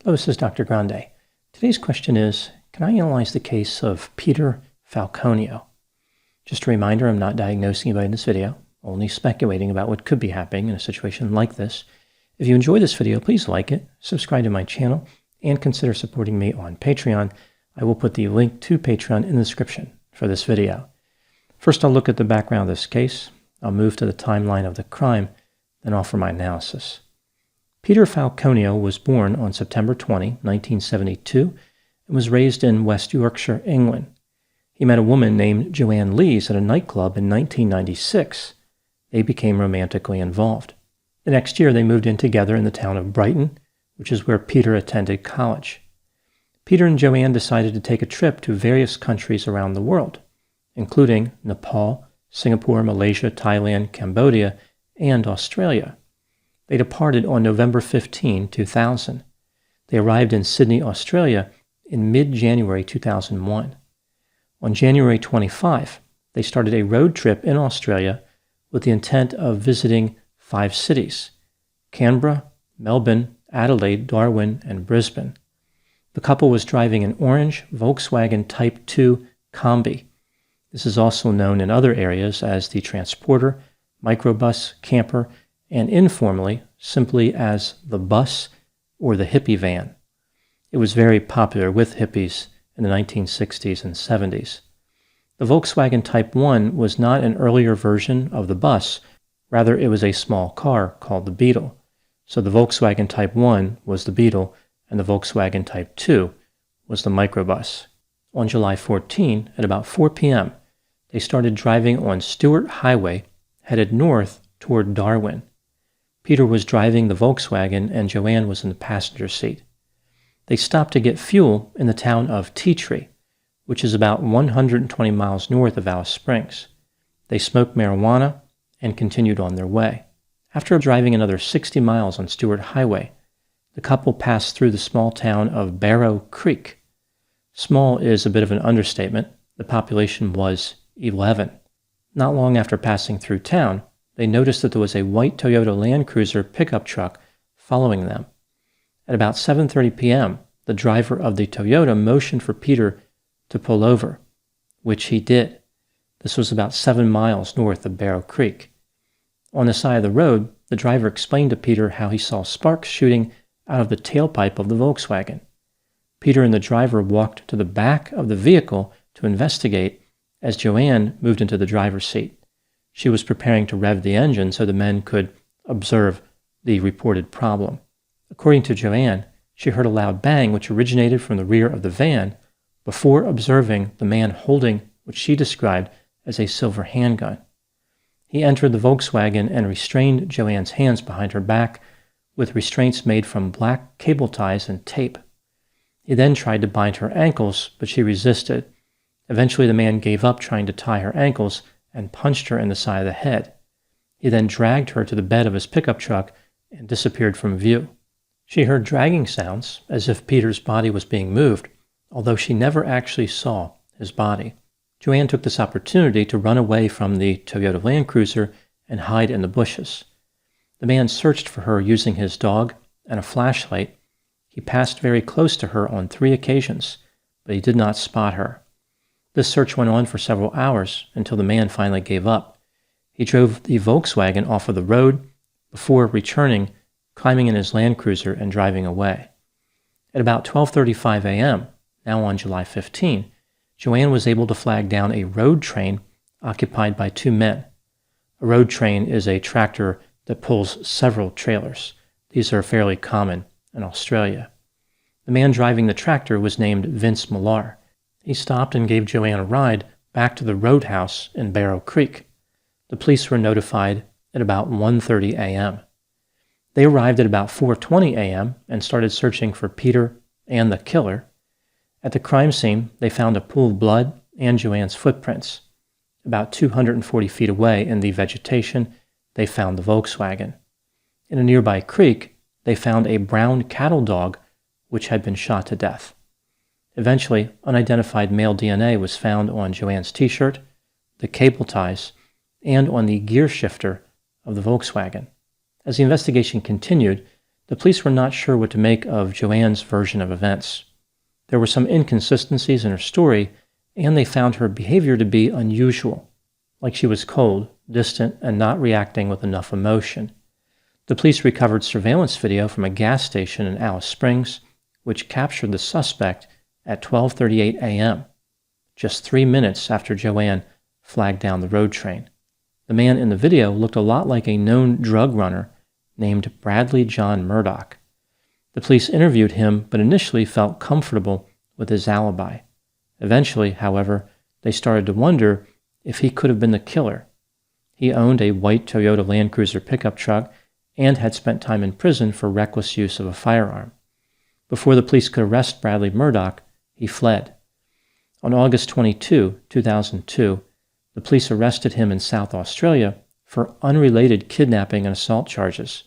Hello, this is Dr. Grande. Today's question is, can I analyze the case of Peter Falconio? Just a reminder, I'm not diagnosing anybody in this video, only speculating about what could be happening in a situation like this. If you enjoy this video, please like it, subscribe to my channel, and consider supporting me on Patreon. I will put the link to Patreon in the description for this video. First, I'll look at the background of this case. I'll move to the timeline of the crime, then offer my analysis. Peter Falconio was born on September 20, 1972, and was raised in West Yorkshire, England. He met a woman named Joanne Lees at a nightclub in 1996. They became romantically involved. The next year, they moved in together in the town of Brighton, which is where Peter attended college. Peter and Joanne decided to take a trip to various countries around the world, including Nepal, Singapore, Malaysia, Thailand, Cambodia, and Australia. They departed on November 15, 2000. They arrived in Sydney, Australia in mid-January 2001. On January 25, they started a road trip in Australia with the intent of visiting 5 cities: Canberra, Melbourne, Adelaide, Darwin, and Brisbane. The couple was driving an orange Volkswagen Type 2 Combi. This is also known in other areas as the transporter, microbus, camper, and informally, simply as the bus or the hippie van. It was very popular with hippies in the 1960s and 70s. The Volkswagen Type 1 was not an earlier version of the bus, rather it was a small car called the Beetle. So the Volkswagen Type 1 was the Beetle, and the Volkswagen Type 2 was the microbus. On July 14, at about 4 p.m., they started driving on Stewart Highway, headed north toward Darwin. Peter was driving the Volkswagen and Joanne was in the passenger seat. They stopped to get fuel in the town of Tea Tree, which is about 120 miles north of Alice Springs. They smoked marijuana and continued on their way. After driving another 60 miles on Stewart Highway, the couple passed through the small town of Barrow Creek. Small is a bit of an understatement. The population was 11. Not long after passing through town, they noticed that there was a white Toyota Land Cruiser pickup truck following them. At about 7:30 p.m., the driver of the Toyota motioned for Peter to pull over, which he did. This was about 7 miles north of Barrow Creek. On the side of the road, the driver explained to Peter how he saw sparks shooting out of the tailpipe of the Volkswagen. Peter and the driver walked to the back of the vehicle to investigate as Joanne moved into the driver's seat. She was preparing to rev the engine so the men could observe the reported problem. According to Joanne, she heard a loud bang which originated from the rear of the van before observing the man holding what she described as a silver handgun. He entered the Volkswagen and restrained Joanne's hands behind her back with restraints made from black cable ties and tape. He then tried to bind her ankles, but she resisted. Eventually, the man gave up trying to tie her ankles and punched her in the side of the head. He then dragged her to the bed of his pickup truck and disappeared from view. She heard dragging sounds as if Peter's body was being moved, although she never actually saw his body. Joanne took this opportunity to run away from the Toyota Land Cruiser and hide in the bushes. The man searched for her using his dog and a flashlight. He passed very close to her on 3 occasions, but he did not spot her. This search went on for several hours until the man finally gave up. He drove the Volkswagen off of the road before returning, climbing in his Land Cruiser and driving away. At about 12:35 a.m., now on July 15, Joanne was able to flag down a road train occupied by 2 men. A road train is a tractor that pulls several trailers. These are fairly common in Australia. The man driving the tractor was named Vince Millar. He stopped and gave Joanne a ride back to the roadhouse in Barrow Creek. The police were notified at about 1:30 a.m. They arrived at about 4:20 a.m. and started searching for Peter and the killer. At the crime scene, they found a pool of blood and Joanne's footprints. About 240 feet away in the vegetation, they found the Volkswagen. In a nearby creek, they found a brown cattle dog which had been shot to death. Eventually, unidentified male DNA was found on Joanne's t-shirt, the cable ties, and on the gear shifter of the Volkswagen. As the investigation continued, the the police were not sure what to make of Joanne's version of events. There were some inconsistencies in her story, and they found her behavior to be unusual, like she was cold, distant, and not reacting with enough emotion. The police recovered surveillance video from a gas station in Alice Springs, which captured the suspect at 12:38 a.m., just 3 minutes after Joanne flagged down the road train. The man in the video looked a lot like a known drug runner named Bradley John Murdoch. The police interviewed him, but initially felt comfortable with his alibi. Eventually, however, they started to wonder if he could have been the killer. He owned a white Toyota Land Cruiser pickup truck and had spent time in prison for reckless use of a firearm. Before the police could arrest Bradley Murdoch, he fled. On August 22, 2002, the police arrested him in South Australia for unrelated kidnapping and assault charges.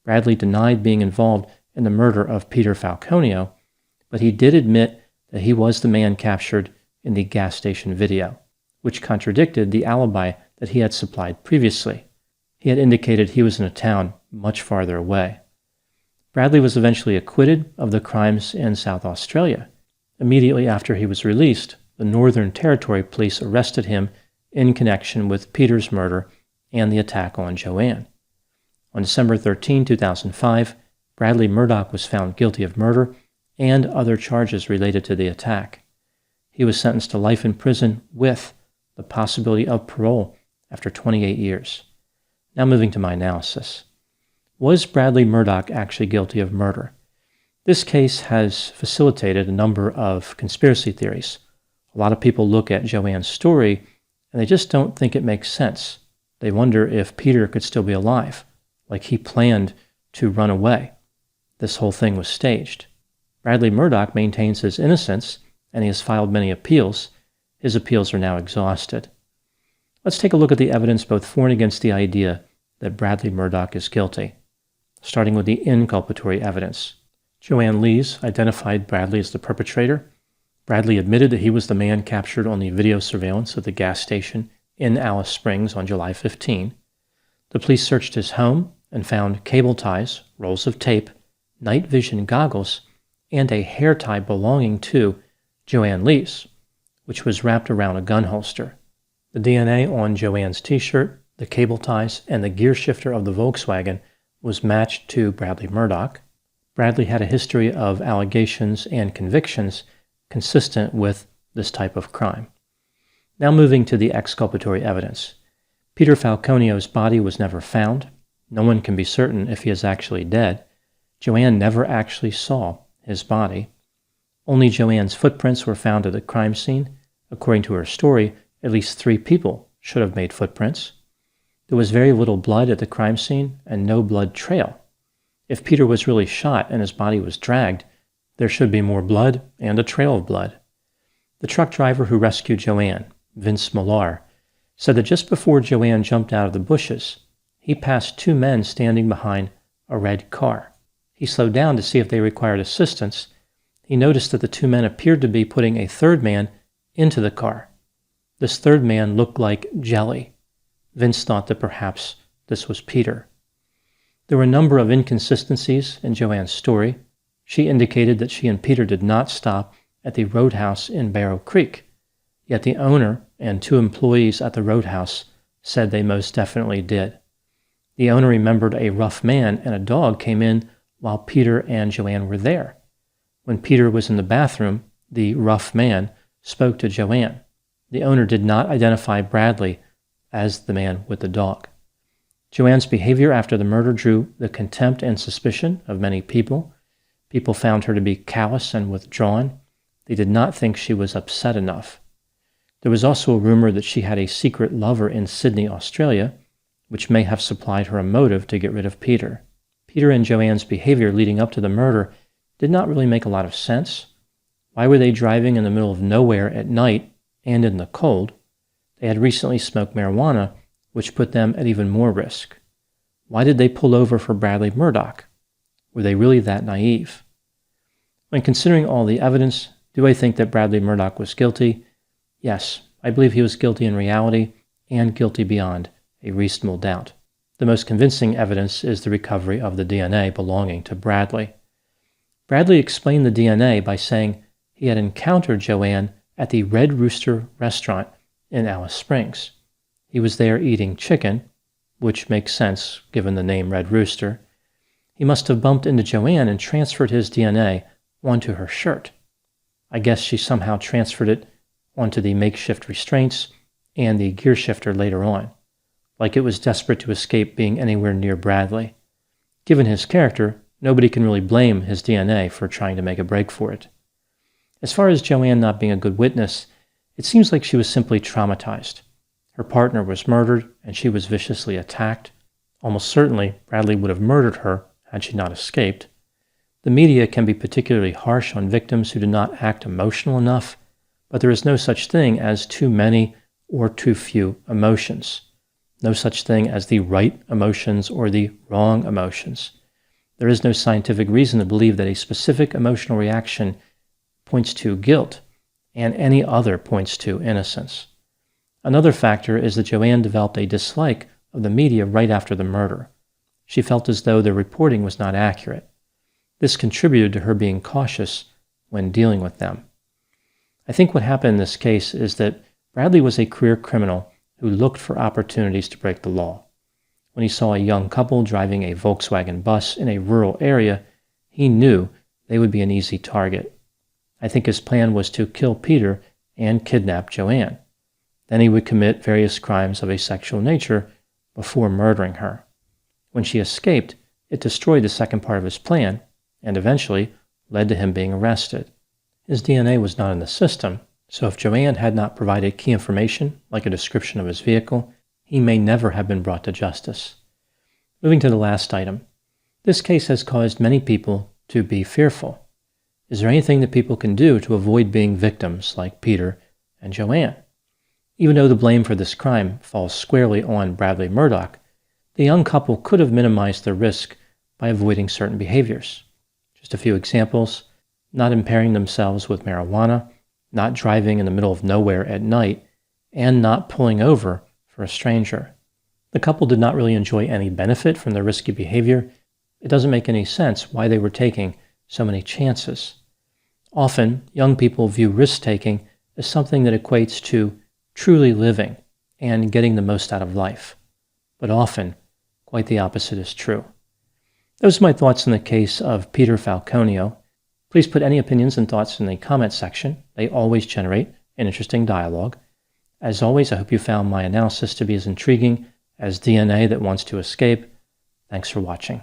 Bradley denied being involved in the murder of Peter Falconio, but he did admit that he was the man captured in the gas station video, which contradicted the alibi that he had supplied previously. He had indicated he was in a town much farther away. Bradley was eventually acquitted of the crimes in South Australia. Immediately after he was released, the Northern Territory Police arrested him in connection with Peter's murder and the attack on Joanne. On December 13, 2005, Bradley Murdoch was found guilty of murder and other charges related to the attack. He was sentenced to life in prison with the possibility of parole after 28 years. Now moving to my analysis. Was Bradley Murdoch actually guilty of murder? This case has facilitated a number of conspiracy theories. A lot of people look at Joanne's story and they just don't think it makes sense. They wonder if Peter could still be alive, like he planned to run away. This whole thing was staged. Bradley Murdoch maintains his innocence, and he has filed many appeals. His appeals are now exhausted. Let's take a look at the evidence both for and against the idea that Bradley Murdoch is guilty, starting with the inculpatory evidence. Joanne Lees identified Bradley as the perpetrator. Bradley admitted that he was the man captured on the video surveillance of the gas station in Alice Springs on July 15. The police searched his home and found cable ties, rolls of tape, night vision goggles, and a hair tie belonging to Joanne Lees, which was wrapped around a gun holster. The DNA on Joanne's t-shirt, the cable ties, and the gear shifter of the Volkswagen was matched to Bradley Murdoch. Bradley had a history of allegations and convictions consistent with this type of crime. Now moving to the exculpatory evidence. Peter Falconio's body was never found. No one can be certain if he is actually dead. Joanne never actually saw his body. Only Joanne's footprints were found at the crime scene. According to her story, at least 3 people should have made footprints. There was very little blood at the crime scene and no blood trail. If Peter was really shot and his body was dragged, there should be more blood and a trail of blood. The truck driver who rescued Joanne, Vince Millar, said that just before Joanne jumped out of the bushes, he passed 2 men standing behind a red car. He slowed down to see if they required assistance. He noticed that the 2 men appeared to be putting a 3rd man into the car. This 3rd man looked like jelly. Vince thought that perhaps this was Peter. There were a number of inconsistencies in Joanne's story. She indicated that she and Peter did not stop at the roadhouse in Barrow Creek, yet the owner and 2 employees at the roadhouse said they most definitely did. The owner remembered a rough man and a dog came in while Peter and Joanne were there. When Peter was in the bathroom, the rough man spoke to Joanne. The owner did not identify Bradley as the man with the dog. Joanne's behavior after the murder drew the contempt and suspicion of many people. People found her to be callous and withdrawn. They did not think she was upset enough. There was also a rumor that she had a secret lover in Sydney, Australia, which may have supplied her a motive to get rid of Peter. Peter and Joanne's behavior leading up to the murder did not really make a lot of sense. Why were they driving in the middle of nowhere at night and in the cold? They had recently smoked marijuana, which put them at even more risk. Why did they pull over for Bradley Murdoch? Were they really that naive? When considering all the evidence, do I think that Bradley Murdoch was guilty? Yes, I believe he was guilty in reality and guilty beyond a reasonable doubt. The most convincing evidence is the recovery of the DNA belonging to Bradley. Bradley explained the DNA by saying he had encountered Joanne at the Red Rooster restaurant in Alice Springs. He was there eating chicken, which makes sense given the name Red Rooster. He must have bumped into Joanne and transferred his DNA onto her shirt. I guess she somehow transferred it onto the makeshift restraints and the gear shifter later on, like it was desperate to escape being anywhere near Bradley. Given his character, nobody can really blame his DNA for trying to make a break for it. As far as Joanne not being a good witness, it seems like she was simply traumatized. Her partner was murdered, and she was viciously attacked. Almost certainly, Bradley would have murdered her had she not escaped. The media can be particularly harsh on victims who do not act emotional enough, but there is no such thing as too many or too few emotions. No such thing as the right emotions or the wrong emotions. There is no scientific reason to believe that a specific emotional reaction points to guilt and any other points to innocence. Another factor is that Joanne developed a dislike of the media right after the murder. She felt as though their reporting was not accurate. This contributed to her being cautious when dealing with them. I think what happened in this case is that Bradley was a career criminal who looked for opportunities to break the law. When he saw a young couple driving a Volkswagen bus in a rural area, he knew they would be an easy target. I think his plan was to kill Peter and kidnap Joanne. Then he would commit various crimes of a sexual nature before murdering her. When she escaped, it destroyed the second part of his plan and eventually led to him being arrested. His DNA was not in the system, so if Joanne had not provided key information, like a description of his vehicle, he may never have been brought to justice. Moving to the last item. This case has caused many people to be fearful. Is there anything that people can do to avoid being victims like Peter and Joanne? Even though the blame for this crime falls squarely on Bradley Murdoch, the young couple could have minimized the risk by avoiding certain behaviors. Just a few examples: not impairing themselves with marijuana, not driving in the middle of nowhere at night, and not pulling over for a stranger. The couple did not really enjoy any benefit from their risky behavior. It doesn't make any sense why they were taking so many chances. Often, young people view risk-taking as something that equates to truly living and getting the most out of life. But often, quite the opposite is true. Those are my thoughts on the case of Peter Falconio. Please put any opinions and thoughts in the comment section. They always generate an interesting dialogue. As always, I hope you found my analysis to be as intriguing as DNA that wants to escape. Thanks for watching.